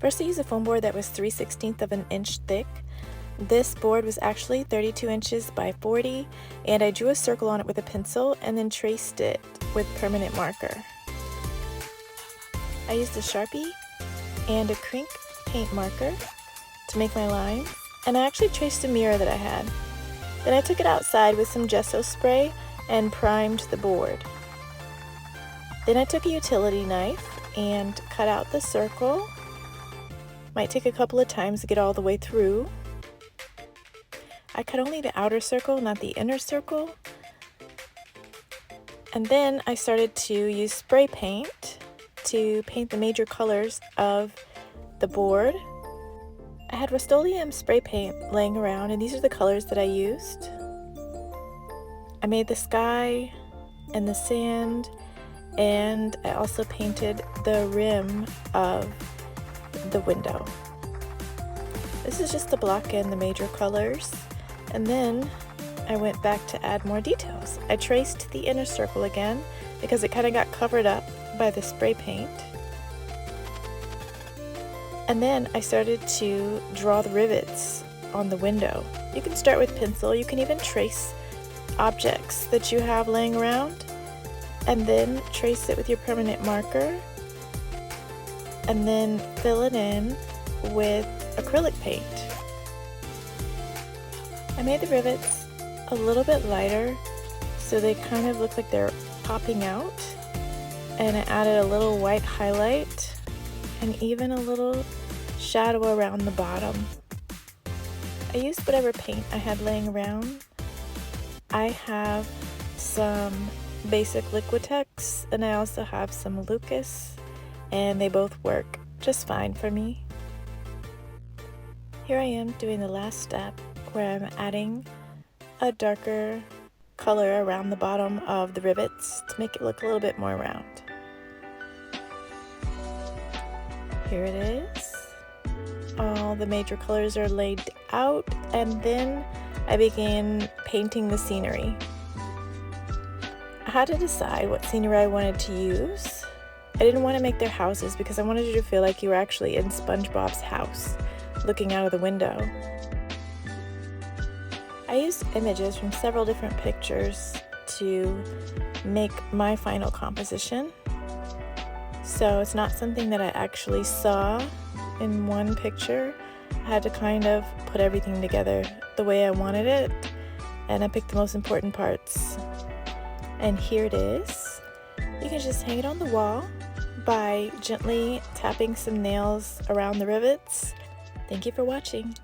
First, I used a foam board that was 3/16 of an inch thick. This board was actually 32 inches by 40, and I drew a circle on it with a pencil and then traced it with permanent marker. I used a Sharpie and a Crink paint marker to make my lines, and I actually traced a mirror that I had. Then I took it outside with some gesso spray and primed the board. Then I took a utility knife and cut out the circle. Might take a couple of times to get all the way through. I cut only the outer circle, not the inner circle. And then I started to use spray paint to paint the major colors of the board. I had Rust-Oleum spray paint laying around, and these are the colors that I used. I made the sky and the sand, and I also painted the rim of the window. This is just to block in the major colors, and then I went back to add more details. I traced the inner circle again because it kind of got covered up by the spray paint. And then I started to draw the rivets on the window. You can start with pencil, you can even trace objects that you have laying around, and then trace it with your permanent marker, and then fill it in with acrylic paint. I made the rivets a little bit lighter so they kind of look like they're popping out, and I added a little white highlight and even a little shadow around the bottom. I used whatever paint I had laying around. I have some basic Liquitex and I also have some Lucas, and they both work just fine for me. Here I am doing the last step where I'm adding a darker color around the bottom of the rivets to make it look a little bit more round. Here it is. All the major colors are laid out, and then I began painting the scenery. I had to decide what scenery I wanted to use. I didn't want to make their houses because I wanted you to feel like you were actually in SpongeBob's house, looking out of the window. I used images from several different pictures to make my final composition. So it's not something that I actually saw in one picture. I had to kind of put everything together the way I wanted it, and I picked the most important parts. And here it is. You can just hang it on the wall by gently tapping some nails around the rivets. Thank you for watching.